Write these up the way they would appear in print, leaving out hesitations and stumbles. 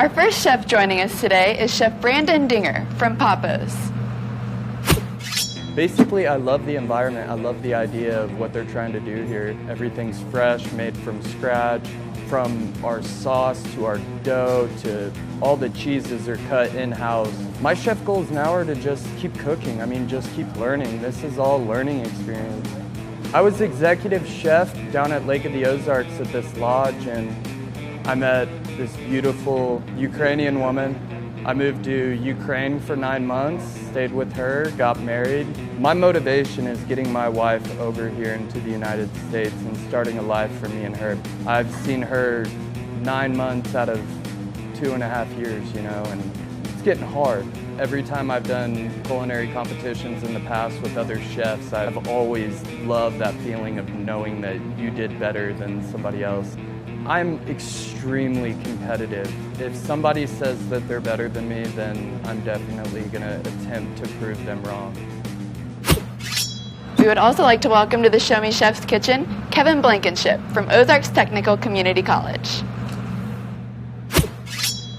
Our first chef joining us today is Chef Brandon Dinger from Papa's. Basically, I love the environment. I love the idea of what they're trying to do here. Everything's fresh, made from scratch. From our sauce to our dough to all the cheeses are cut in-house. My chef goals now are to just keep cooking. I mean, just keep learning. This is all learning experience. I was executive chef down at Lake of the Ozarks at this lodge, and I met this beautiful Ukrainian woman. I moved to Ukraine for 9 months, stayed with her, got married. My motivation is getting my wife over here into the United States and starting a life for me and her. I've seen her 9 months out of 2.5 years, you know, and it's getting hard. Every time I've done culinary competitions in the past with other chefs, I've always loved that feeling of knowing that you did better than somebody else. I'm extremely competitive. If somebody says that they're better than me, then I'm definitely going to attempt to prove them wrong. We would also like to welcome to the Show Me Chef's Kitchen, Kevin Blankenship from Ozarks Technical Community College.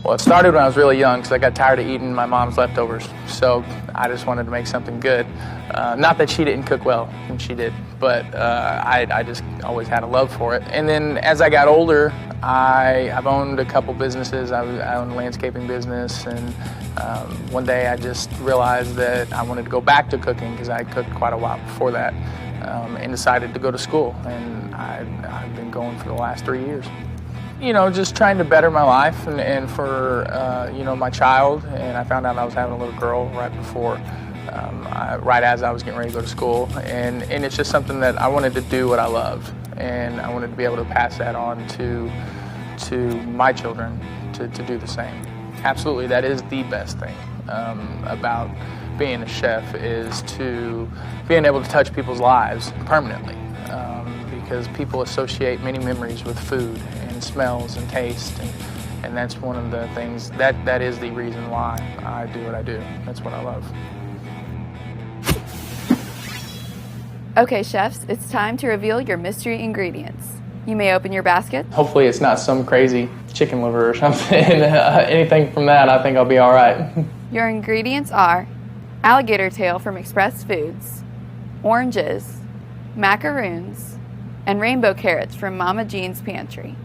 Well, it started when I was really young because I got tired of eating my mom's leftovers. So I just wanted to make something good. Not that she didn't cook well, and she did, but I just always had a love for it. And then as I got older, I've owned a couple businesses. I owned a landscaping business, and one day I just realized that I wanted to go back to cooking because I cooked quite a while before that, and decided to go to school. And I've been going for the last 3 years. You know, just trying to better my life and for, you know, my child. And I found out I was having a little girl right before, right as I was getting ready to go to school. And it's just something that I wanted to do what I love. And I wanted to be able to pass that on to my children to do the same. Absolutely, that is the best thing about being a chef, is to being able to touch people's lives permanently. Because people associate many memories with food and smells and taste, and that's one of the things, that is the reason why I do what I do. That's what I love. Okay, chefs, it's time to reveal your mystery ingredients. You may open your basket. Hopefully it's not some crazy chicken liver or something. Anything from that, I think I'll be all right. Your ingredients are alligator tail from Express Foods, oranges, macaroons, and rainbow carrots from Mama Jean's Pantry.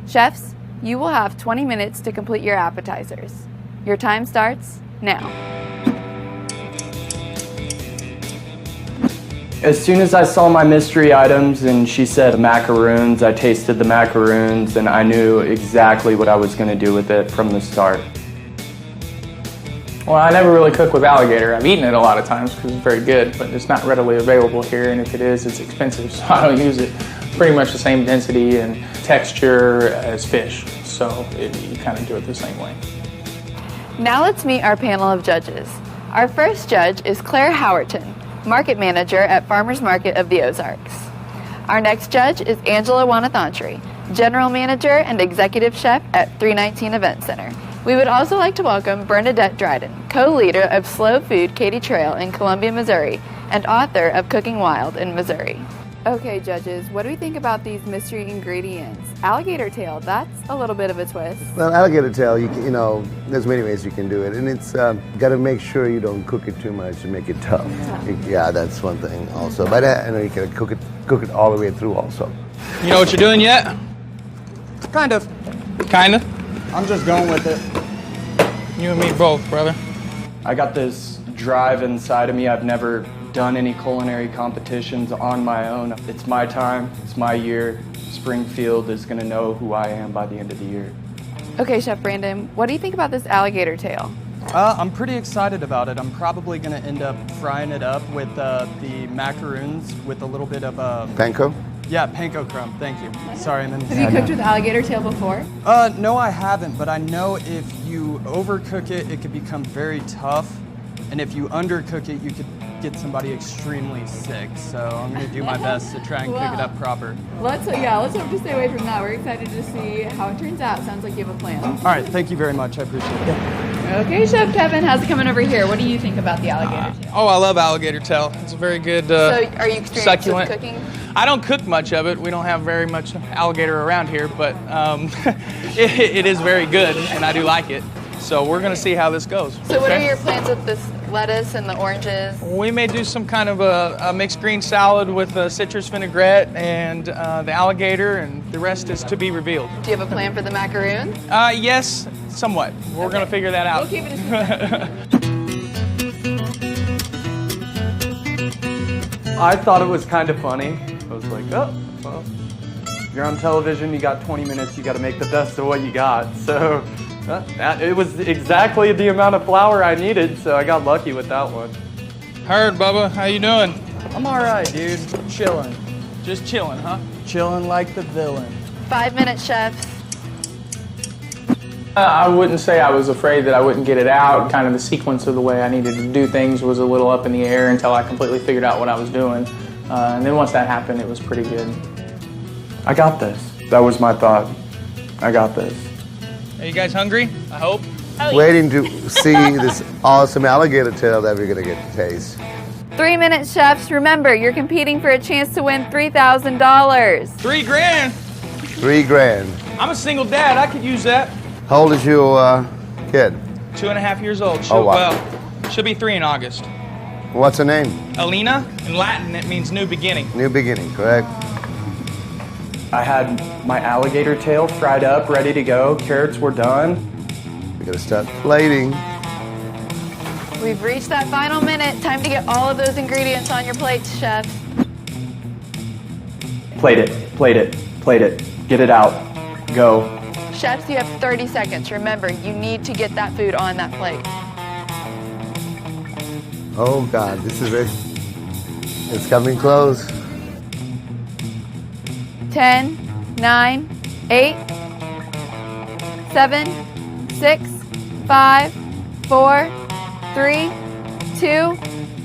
Chefs, you will have 20 minutes to complete your appetizers. Your time starts now. As soon as I saw my mystery items and she said macaroons, I tasted the macaroons and I knew exactly what I was going to do with it from the start. Well, I never really cook with alligator. I've eaten it a lot of times because it's very good, but it's not readily available here, and if it is, it's expensive, so I don't use it. Pretty much the same density and texture as fish, so you kind of do it the same way. Now let's meet our panel of judges. Our first judge is Claire Howerton, Market Manager at Farmers Market of the Ozarks. Our next judge is Angela Wanathantry, General Manager and Executive Chef at 319 Event Center. We would also like to welcome Bernadette Dryden, co-leader of Slow Food Katy Trail in Columbia, Missouri, and author of Cooking Wild in Missouri. Okay, judges, what do we think about these mystery ingredients? Alligator tail, that's a little bit of a twist. Well, alligator tail, you know, there's many ways you can do it, and it's got to make sure you don't cook it too much to make it tough. Yeah, that's one thing also. But I know you can cook it all the way through also. You know what you're doing yet? Kind of. Kinda? I'm just going with it. You and me both, brother. I got this drive inside of me. I've never done any culinary competitions on my own. It's my time, it's my year. Springfield is gonna know who I am by the end of the year. Okay, Chef Brandon, what do you think about this alligator tail? I'm pretty excited about it. I'm probably gonna end up frying it up with the macaroons with a little bit of Panko? Yeah, panko crumb, thank you. Sorry, and then... Have you cooked with alligator tail before? No, I haven't, but I know if you overcook it, it could become very tough. And if you undercook it, you could get somebody extremely sick. So I'm gonna do my best to try and cook it up proper. Let's hope to stay away from that. We're excited to see how it turns out. Sounds like you have a plan. All right, thank you very much, I appreciate it. Okay, Chef Kevin, how's it coming over here? What do you think about the alligator tail? Oh, I love alligator tail. It's a very good So are you experienced succulent. with cooking? I don't cook much of it. We don't have very much alligator around here, but it is very good, and I do like it. So we're going to see how this goes. So what are your plans with this lettuce and the oranges? We may do some kind of a mixed green salad with citrus vinaigrette and the alligator, and the rest is to be revealed. Do you have a plan for the macaroon? Yes, somewhat. We're going to figure that out. We'll keep it a secret. I thought it was kind of funny. I was like, oh, well, you're on television, you got 20 minutes, you got to make the best of what you got. So it was exactly the amount of flour I needed, so I got lucky with that one. Heard, Bubba. How you doing? I'm all right, dude. Chilling. Just chilling, huh? Chilling like the villain. 5 minutes, chefs. I wouldn't say I was afraid that I wouldn't get it out. Kind of the sequence of the way I needed to do things was a little up in the air until I completely figured out what I was doing. And then once that happened, it was pretty good. I got this. That was my thought. I got this. Are you guys hungry? I hope. Waiting to see this awesome alligator tail that we're going to get to taste. 3 minutes, chefs. Remember, you're competing for a chance to win $3,000. $3 grand. $3,000. I'm a single dad. I could use that. How old is your kid? 2.5 years old. Oh, wow. Well, she'll be 3 in August. What's her name? Alina. In Latin, it means new beginning. New beginning, correct? I had my alligator tail fried up, ready to go. Carrots were done. We're going to start plating. We've reached that final minute. Time to get all of those ingredients on your plates, chefs. Plate it. Get it out. Go. Chefs, you have 30 seconds. Remember, you need to get that food on that plate. Oh, God, this is it. It's coming close. 10, 9, 8, 7, 6, 5, 4, 3, 2,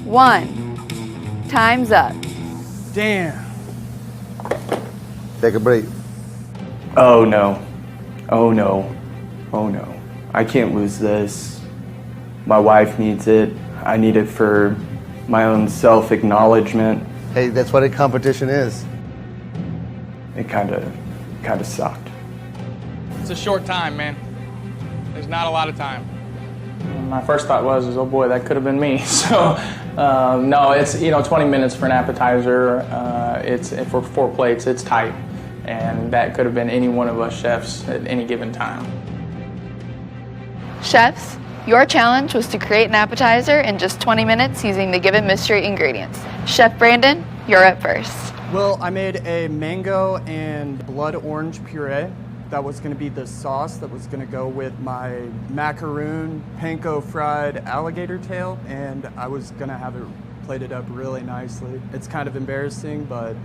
1. Time's up. Damn. Take a break. Oh no. Oh no. Oh no. I can't lose this. My wife needs it. I need it for my own self-acknowledgement. Hey, that's what a competition is. It kind of sucked. It's a short time, man. There's not a lot of time. My first thought was, oh boy, that could have been me. So, no, it's 20 minutes for an appetizer. It's for 4 plates. It's tight, and that could have been any one of us chefs at any given time. Chefs, your challenge was to create an appetizer in just 20 minutes using the given mystery ingredients. Chef Brandon, you're up first. Well, I made a mango and blood orange puree. That was going to be the sauce that was going to go with my macaroon, panko fried alligator tail, and I was going to have it plated up really nicely. It's kind of embarrassing, but...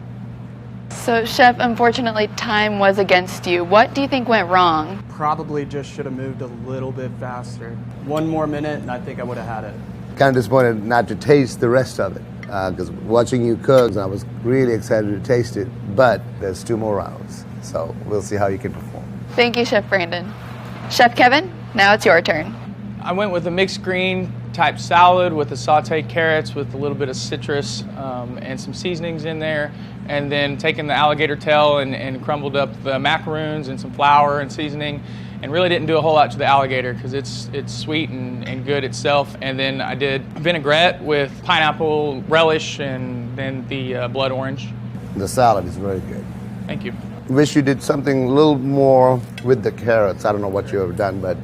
So, Chef, unfortunately, time was against you. What do you think went wrong? Probably just should have moved a little bit faster. 1 more minute, and I think I would have had it. Kind of disappointed not to taste the rest of it. Because watching you cook, I was really excited to taste it. But there's 2 more rounds. So we'll see how you can perform. Thank you, Chef Brandon. Chef Kevin, now it's your turn. I went with a mixed green type salad with the sauteed carrots with a little bit of citrus and some seasonings in there, and then taking the alligator tail and crumbled up the macaroons and some flour and seasoning, and really didn't do a whole lot to the alligator because it's sweet and good itself. And then I did vinaigrette with pineapple relish and then the blood orange. The salad is very good. Thank you. Wish you did something a little more with the carrots. I don't know what you have done, but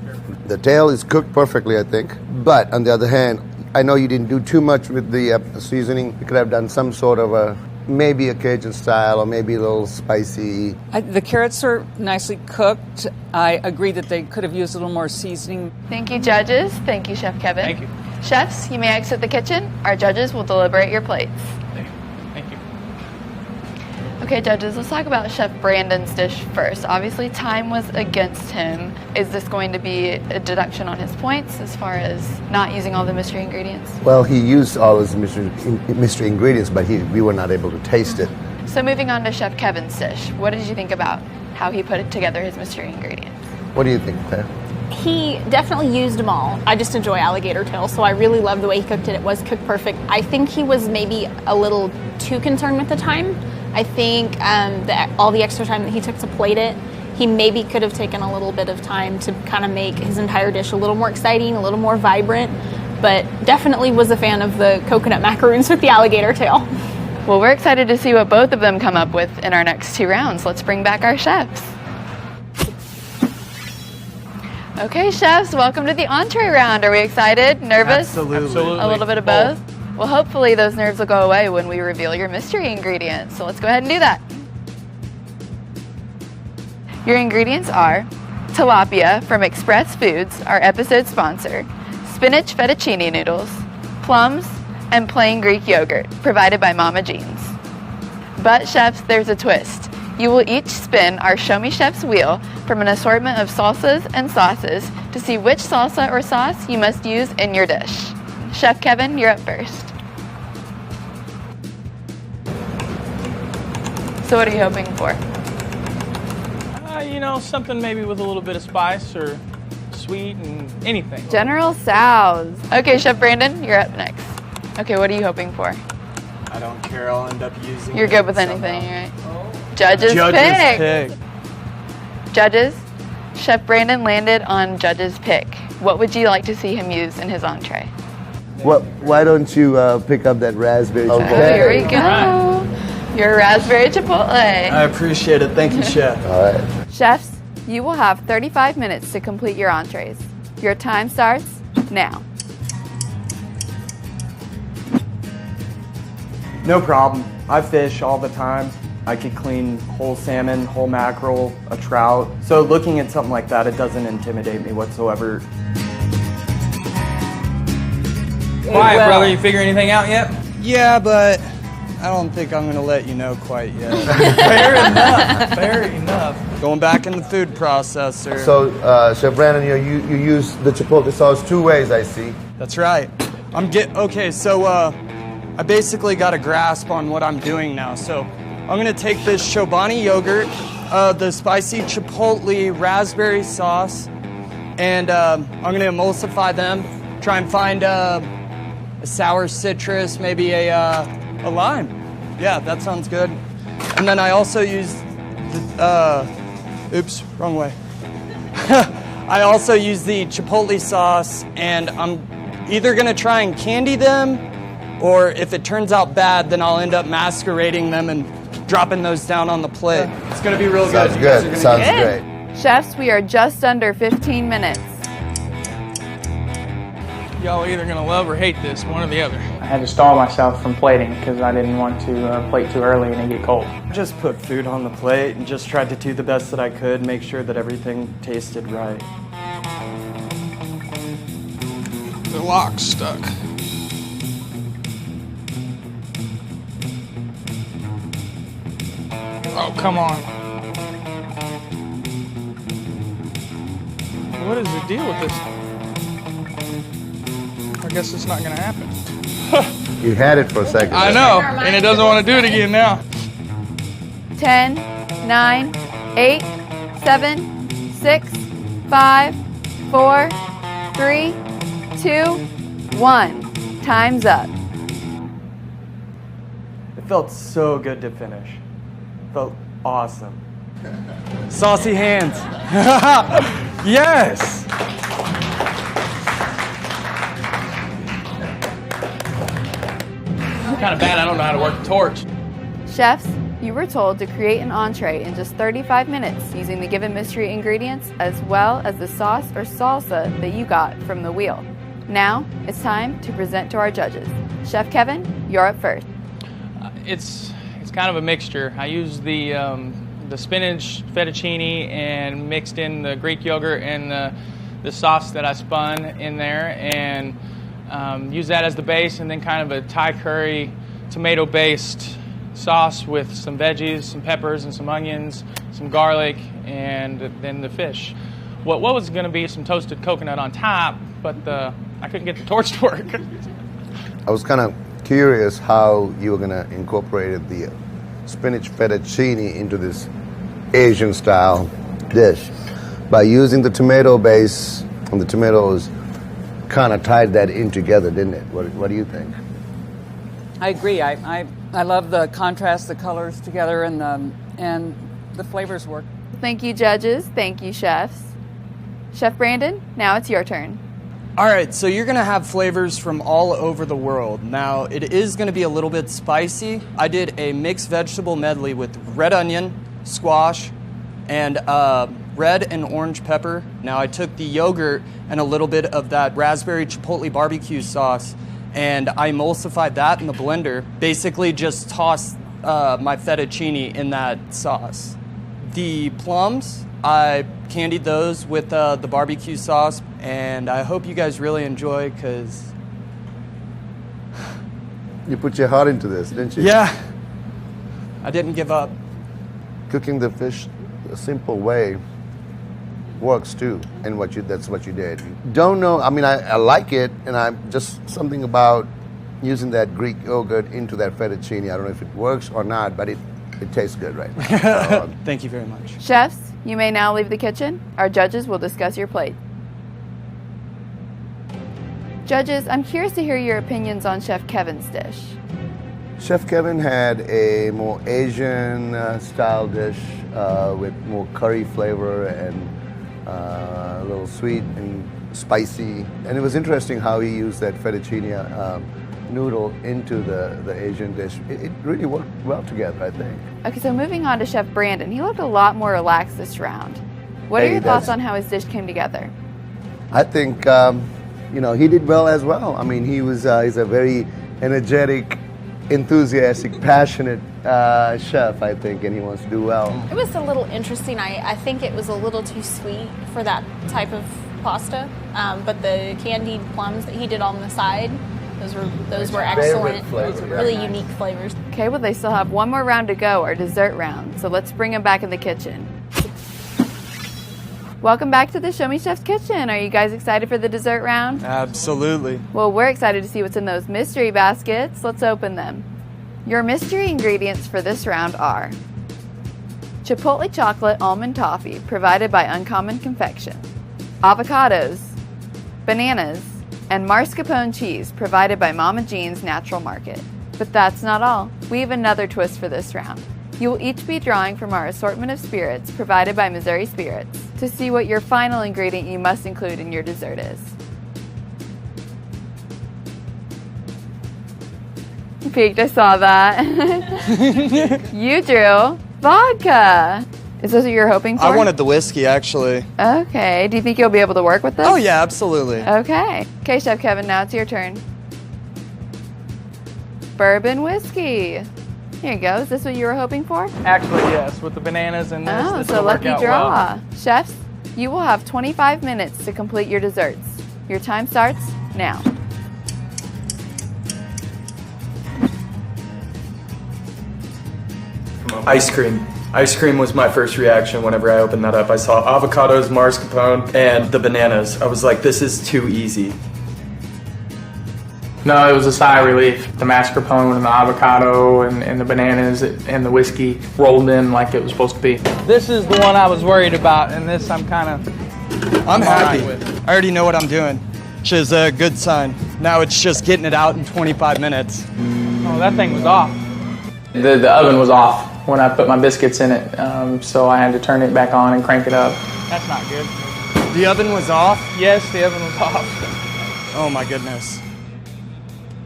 the tail is cooked perfectly, I think. But on the other hand, I know you didn't do too much with the seasoning. You could have done some sort of maybe a Cajun style or maybe a little spicy. The carrots are nicely cooked. I agree that they could have used a little more seasoning. Thank you, judges. Thank you, Chef Kevin. Thank you. Chefs, you may exit the kitchen. Our judges will deliberate your plates. Thank you. Okay, judges, let's talk about Chef Brandon's dish first. Obviously, time was against him. Is this going to be a deduction on his points as far as not using all the mystery ingredients? Well, he used all his mystery ingredients, but we were not able to taste it. So moving on to Chef Kevin's dish, what did you think about how he put together his mystery ingredients? What do you think, Claire? He definitely used them all. I just enjoy alligator tail, so I really love the way he cooked it. It was cooked perfect. I think he was maybe a little too concerned with the time. I think all the extra time that he took to plate it, he maybe could have taken a little bit of time to kind of make his entire dish a little more exciting, a little more vibrant, but definitely was a fan of the coconut macaroons with the alligator tail. Well, we're excited to see what both of them come up with in our next 2 rounds. Let's bring back our chefs. Okay, chefs, welcome to the entree round. Are we excited? Nervous? Absolutely. A little bit of both? Well, hopefully those nerves will go away when we reveal your mystery ingredients. So let's go ahead and do that. Your ingredients are tilapia from Express Foods, our episode sponsor, spinach fettuccine noodles, plums, and plain Greek yogurt, provided by Mama Jean's. But chefs, there's a twist. You will each spin our Show Me Chef's wheel from an assortment of salsas and sauces to see which salsa or sauce you must use in your dish. Chef Kevin, you're up first. So what are you hoping for? Something maybe with a little bit of spice or sweet and anything. General Tso's. Okay, Chef Brandon, you're up next. Okay, what are you hoping for? I don't care. I'll end up using You're it good with somehow. anything, right? Judges pick. Judges, Chef Brandon landed on Judge's pick. What would you like to see him use in his entree? Well, why don't you pick up that raspberry? Oh, here we go. Your raspberry chipotle. I appreciate it. Thank you, Chef. All right. Chefs, you will have 35 minutes to complete your entrees. Your time starts now. No problem. I fish all the time. I could clean whole salmon, whole mackerel, a trout. So looking at something like that, it doesn't intimidate me whatsoever. Quiet, brother. You figure anything out yet? Yeah, but I don't think I'm gonna let you know quite yet. Fair enough. Fair enough. Going back in the food processor. So, Chef Brandon, you use the chipotle sauce 2 ways, I see. That's right. Okay, so I basically got a grasp on what I'm doing now. So I'm gonna take this Chobani yogurt, the spicy chipotle raspberry sauce, and I'm gonna emulsify them. Try and find a sour citrus, maybe a lime. Yeah, that sounds good. And then I also use oops, wrong way. I also use the chipotle sauce, and I'm either gonna try and candy them, or if it turns out bad, then I'll end up masquerading them and dropping those down on the plate. It's gonna be real good. Sounds You guys are good. gonna Sounds get great. Chefs, we are just under 15 minutes. Y'all are either gonna love or hate this, one or the other. I had to stall myself from plating because I didn't want to plate too early and it get cold. Just put food on the plate and just tried to do the best that I could, make sure that everything tasted right. The lock's stuck. Oh, come on. What is the deal with this? I guess it's not gonna happen. You had it for a second. I know, and it doesn't want to do it again now. 10, 9, 8, 7, 6, 5, 4, 3, 2, 1. Time's up. It felt so good to finish. Felt awesome. Saucy hands. Yes! Kind of bad I don't know how to work the torch. Chefs, you were told to create an entree in just 35 minutes using the given mystery ingredients as well as the sauce or salsa that you got from the wheel. Now, it's time to present to our judges. Chef Kevin, you're up first. It's kind of a mixture. I used the spinach fettuccine and mixed in the Greek yogurt and the sauce that I spun in there, and use that as the base, and then kind of a Thai curry tomato-based sauce with some veggies, some peppers and some onions, some garlic, and then the fish. What was going to be some toasted coconut on top, but I couldn't get the torch to work. I was kind of curious how you were going to incorporate the spinach fettuccine into this Asian style dish by using the tomato base, and the tomatoes kind of tied that in together, didn't it? What do you think? I agree. I love the contrast, the colors together, and the flavors work. Thank you, judges. Thank you, chefs. Chef Brandon, now it's your turn. All right, so you're going to have flavors from all over the world. Now, it is going to be a little bit spicy. I did a mixed vegetable medley with red onion, squash, and red and orange pepper. Now, I took the yogurt and a little bit of that raspberry chipotle barbecue sauce, and I emulsified that in the blender. Basically, just tossed my fettuccine in that sauce. The plums, I candied those with the barbecue sauce, and I hope you guys really enjoy, because... You put your heart into this, didn't you? Yeah, I didn't give up. Cooking the fish a simple way works too, and that's what you did. Don't know, I mean, I like it, and I'm just something about using that Greek yogurt into that fettuccine. I don't know if it works or not, but it tastes good, right? So, Thank you very much. Chefs, you may now leave the kitchen. Our judges will discuss your plate. Judges, I'm curious to hear your opinions on Chef Kevin's dish. Chef Kevin had a more Asian style dish with more curry flavor and a little sweet and spicy. And it was interesting how he used that fettuccine noodle into the Asian dish. It really worked well together, I think. Okay, so moving on to Chef Brandon. He looked a lot more relaxed this round. What are your thoughts on how his dish came together? I think, he did well as well. I mean, he's a very energetic, enthusiastic, passionate chef, I think, and he wants to do well. It was a little interesting. I think it was a little too sweet for that type of pasta, but the candied plums that he did on the side, those were excellent. Flavor, really unique flavors. Okay, well, they still have one more round to go, our dessert round. So let's bring them back in the kitchen. Welcome back to the Show Me Chef's Kitchen. Are you guys excited for the dessert round? Absolutely. Well, we're excited to see what's in those mystery baskets. Let's open them. Your mystery ingredients for this round are Chipotle chocolate almond toffee provided by Uncommon Confection, avocados, bananas, and mascarpone cheese provided by Mama Jean's Natural Market. But that's not all. We have another twist for this round. You will each be drawing from our assortment of spirits provided by Missouri Spirits to see what your final ingredient you must include in your dessert is. Peeked, I saw that. You drew vodka. Is this what you're hoping for? I wanted the whiskey, actually. Okay. Do you think you'll be able to work with this? Oh, yeah, absolutely. Okay. Okay, Chef Kevin, now it's your turn. Bourbon whiskey. Here you go. Is this what you were hoping for? Actually, yes, with the bananas and this. Oh, this so will work lucky out draw. well. Chefs, you will have 25 minutes to complete your desserts. Your time starts now. Ice cream. Ice cream was my first reaction whenever I opened that up. I saw avocados, mascarpone, and the bananas. I was like, this is too easy. No, it was a sigh of relief. The mascarpone and the avocado and the bananas and the whiskey rolled in like it was supposed to be. This is the one I was worried about, and this I'm kind of I'm happy. with. I already know what I'm doing, which is a good sign. Now it's just getting it out in 25 minutes. Oh, that thing was off. The oven was off when I put my biscuits in it, so I had to turn it back on and crank it up. That's not good. The oven was off? Yes, the oven was off. Oh my goodness.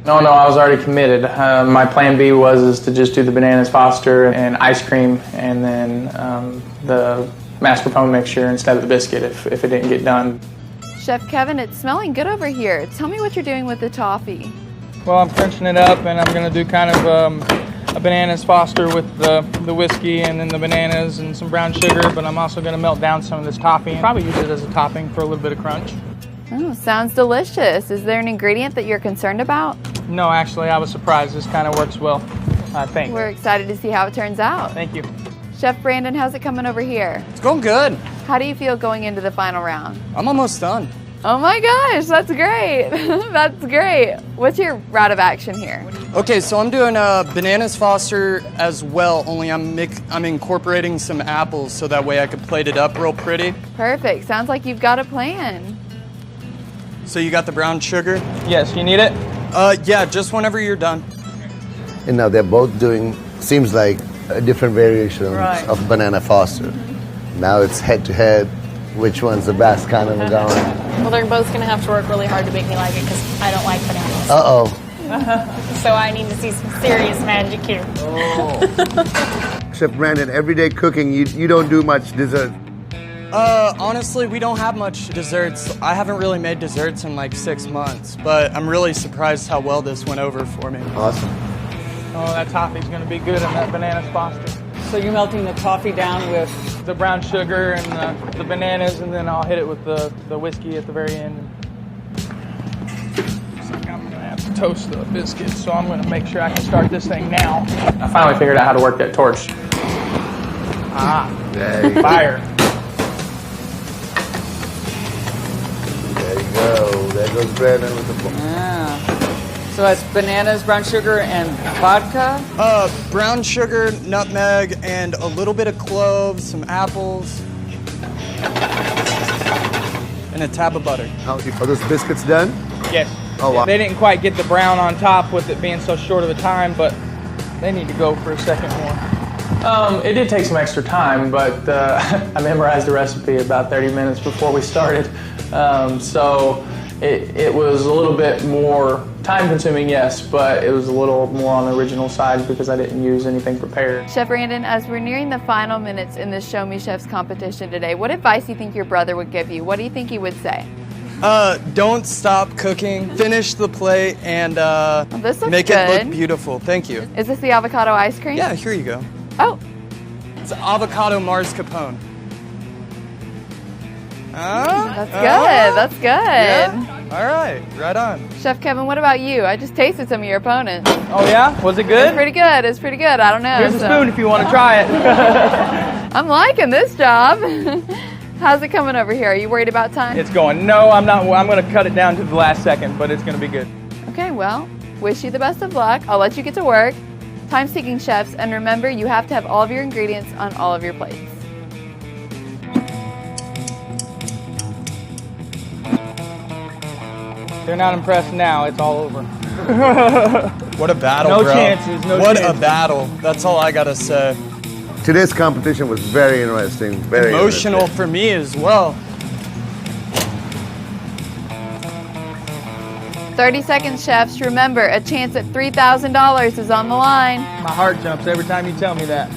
No, I was already committed. My plan B was to just do the bananas Foster and ice cream, and then the mascarpone mixture instead of the biscuit if it didn't get done. Chef Kevin, it's smelling good over here. Tell me what you're doing with the toffee. Well, I'm crunching it up, and I'm going to do kind of a bananas Foster with the whiskey and then the bananas and some brown sugar, but I'm also going to melt down some of this toffee and probably use it as a topping for a little bit of crunch. Oh, sounds delicious. Is there an ingredient that you're concerned about? No, actually, I was surprised. This kind of works well. Thanks. We're excited to see how it turns out. Thank you. Chef Brandon, how's it coming over here? It's going good. How do you feel going into the final round? I'm almost done. Oh my gosh, that's great. That's great. What's your route of action here? Okay, so I'm doing a bananas Foster as well, only I'm incorporating some apples so that way I can plate it up real pretty. Perfect. Sounds like you've got a plan. So you got the brown sugar? Yes, you need it? Yeah, just whenever you're done. And now they're both doing, seems like a different variations Right. of banana Foster. Now it's head to head, which one's the best kind of going. Well, they're both going to have to work really hard to make me like it because I don't like bananas. Uh-oh. So I need to see some serious magic here. Chef Brandon, everyday cooking, you don't do much dessert. Honestly, we don't have much desserts. I haven't really made desserts in like 6 months, but I'm really surprised how well this went over for me. Awesome. Oh, that toffee's going to be good in that bananas Foster. So you're melting the toffee down with... The brown sugar and the bananas, and then I'll hit it with the whiskey at the very end. Looks like I'm going to have to toast the biscuits, so I'm going to make sure I can start this thing now. I finally figured out how to work that torch. There Fire. you go. There goes Brandon with the... Yeah. So that's bananas, brown sugar, and vodka? Brown sugar, nutmeg, and a little bit of cloves, some apples, and a tab of butter. Are those biscuits done? Yes. Oh, wow. They didn't quite get the brown on top with it being so short of a time, but they need to go for a second more. It did take some extra time, but I memorized the recipe about 30 minutes before we started. So it was a little bit more time-consuming, yes, but it was a little more on the original side because I didn't use anything prepared. Chef Brandon, as we're nearing the final minutes in this Show Me Chefs competition today, what advice do you think your brother would give you? What do you think he would say? Don't stop cooking. Finish the plate and this looks make good. it look beautiful. Thank you. Is this the avocado ice cream? Yeah, here you go. Oh, It's avocado mascarpone. that's good. That's good. Yeah? All right, right on. Chef Kevin, what about you? I just tasted some of your opponents. Oh yeah? Was it It's good? pretty good. It's pretty good. I don't know. Here's a spoon if you want to try it. I'm liking this job. How's it coming over here? Are you worried about time? It's going. No, I'm not. I'm going to cut it down to the last second, but it's going to be good. Okay, well, wish you the best of luck. I'll let you get to work. Time's ticking, chefs, and remember, you have to have all of your ingredients on all of your plates. They're not impressed now. It's all over. What a battle, No bro. chances, no What chances. a battle. That's all I gotta say. Today's competition was very interesting. Very Emotional interesting. for me as well. 30 seconds, chefs. Remember, a chance at $3,000 is on the line. My heart jumps every time you tell me that.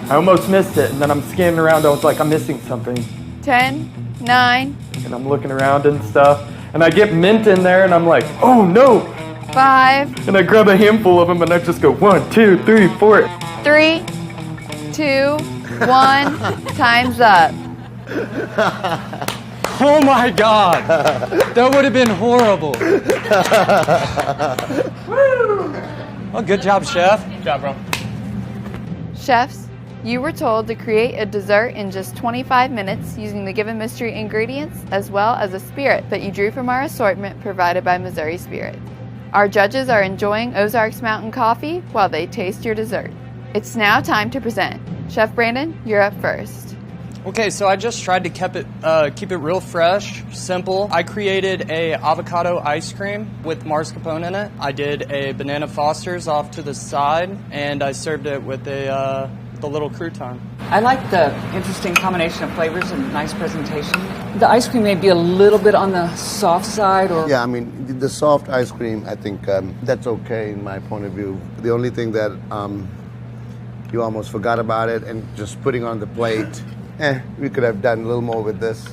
I almost missed it, and then I'm scanning around. I was like, I'm missing something. 10, 9, And I'm looking around and stuff. And I get mint in there, and I'm like, oh no! 5, And I grab a handful of them, and I just go 1, 2, 3, 4. 3, 2, 1. Time's up. Oh my God. That would have been horrible. Well, good job, chef. Good job, bro. Chefs, you were told to create a dessert in just 25 minutes using the given mystery ingredients as well as a spirit that you drew from our assortment provided by Missouri Spirit. Our judges are enjoying Ozarks Mountain Coffee while they taste your dessert. It's now time to present. Chef Brandon, you're up first. Okay, so I just tried to keep it real fresh, simple. I created a avocado ice cream with mascarpone in it. I did a banana Foster's off to the side, and I served it with the little crouton. I like the interesting combination of flavors and nice presentation. The ice cream may be a little bit on the soft side, or Yeah, I mean, the soft ice cream, I think that's okay in my point of view. The only thing that you almost forgot about it and just putting on the plate, we could have done a little more with this.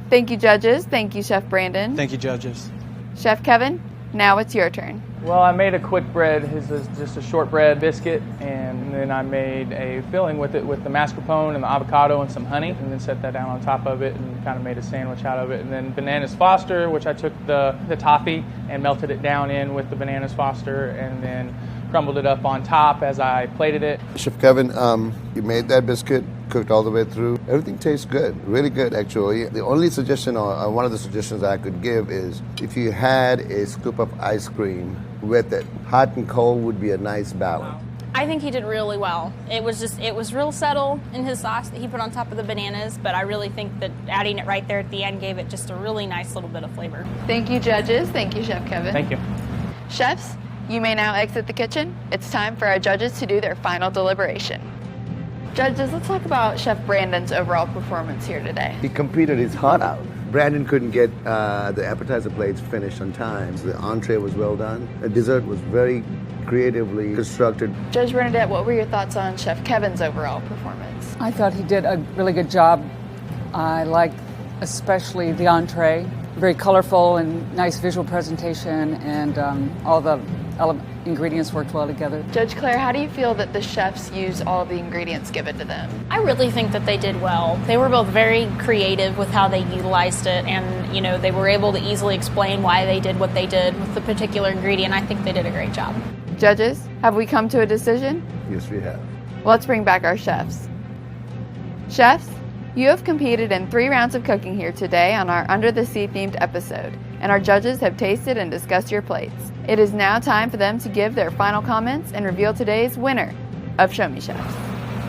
Thank you, judges. Thank you, Chef Brandon. Thank you, judges. Chef Kevin, now it's your turn. Well, I made a quick bread. His is just a shortbread biscuit, and then I made a filling with it with the mascarpone and the avocado and some honey, and then set that down on top of it and kind of made a sandwich out of it. And then bananas Foster, which I took the toffee and melted it down in with the bananas Foster, and then crumbled it up on top as I plated it. Chef Kevin, you made that biscuit, cooked all the way through. Everything tastes good, really good actually. The only suggestion, or one of the suggestions I could give is if you had a scoop of ice cream with it, hot and cold would be a nice balance. I think he did really well. It was real subtle in his sauce that he put on top of the bananas, but I really think that adding it right there at the end gave it just a really nice little bit of flavor. Thank you, judges. Thank you, Chef Kevin. Thank you. Chefs, you may now exit the kitchen. It's time for our judges to do their final deliberation. Judges, let's talk about Chef Brandon's overall performance here today. He competed his heart out. Brandon couldn't get the appetizer plates finished on time. The entree was well done. The dessert was very creatively constructed. Judge Bernadette, what were your thoughts on Chef Kevin's overall performance? I thought he did a really good job. I liked especially the entree. Very colorful and nice visual presentation, and all the ingredients worked well together. Judge Claire, how do you feel that the chefs use all of the ingredients given to them? I really think that they did well. They were both very creative with how they utilized it, and they were able to easily explain why they did what they did with the particular ingredient. I think they did a great job. Judges, have we come to a decision? Yes, we have. Let's bring back our chefs. Chefs, you have competed in 3 rounds of cooking here today on our Under the Sea themed episode, and our judges have tasted and discussed your plates. It is now time for them to give their final comments and reveal today's winner of Show Me Chefs.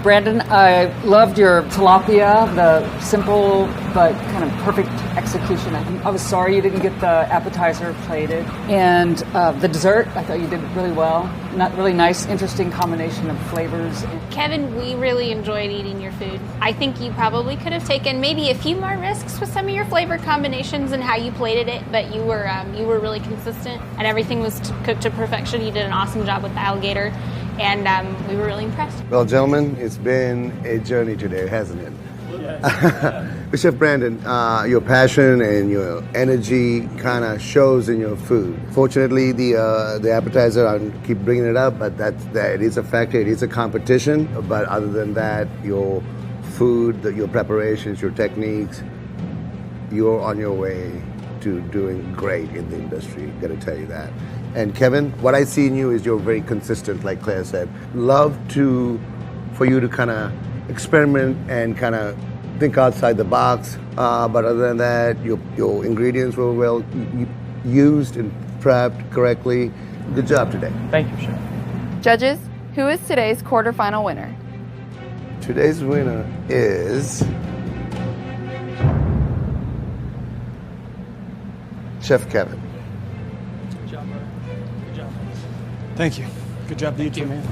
Brandon, I loved your tilapia, the simple but kind of perfect execution. I was sorry you didn't get the appetizer plated. And the dessert, I thought you did really well. Not really nice, interesting combination of flavors. Kevin, we really enjoyed eating your food. I think you probably could have taken maybe a few more risks with some of your flavor combinations and how you plated it, but you were really consistent, and everything was cooked to perfection. You did an awesome job with the alligator, and we were really impressed. Well, gentlemen, it's been a journey today, hasn't it? Yes. Chef Brandon, your passion and your energy kind of shows in your food. Fortunately, the appetizer, I keep bringing it up, but that it is a factor, it is a competition. But other than that, your food, your preparations, your techniques, you're on your way to doing great in the industry. Got to tell you that. And Kevin, what I see in you is you're very consistent, like Claire said. Love for you to kind of experiment and kind of think outside the box. But other than that, your ingredients were well used and prepped correctly. Good job today. Thank you, Chef. Judges, who is today's quarterfinal winner? Today's winner is Chef Kevin. Good job, brother. Good job. Thank you. Good job to you too, man.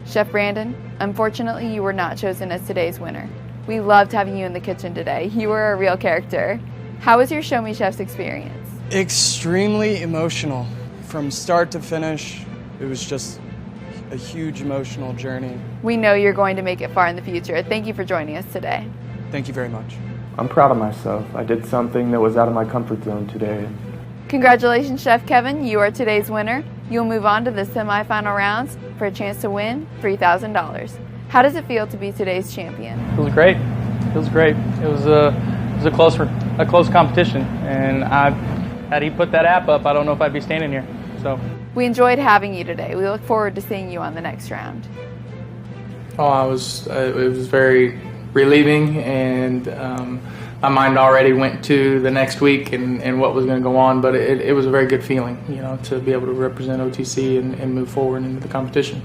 Chef Brandon, unfortunately, you were not chosen as today's winner. We loved having you in the kitchen today. You were a real character. How was your Show Me Chefs experience? Extremely emotional. From start to finish, it was just a huge emotional journey. We know you're going to make it far in the future. Thank you for joining us today. Thank you very much. I'm proud of myself. I did something that was out of my comfort zone today. Congratulations, Chef Kevin. You are today's winner. You'll move on to the semifinal rounds for a chance to win $3,000. How does it feel to be today's champion? It was great. It was great. It was a close competition, and had he put that app up, I don't know if I'd be standing here. So we enjoyed having you today. We look forward to seeing you on the next round. Oh, it was very relieving, and my mind already went to the next week and what was going to go on, but it was a very good feeling, to be able to represent OTC and move forward into the competition.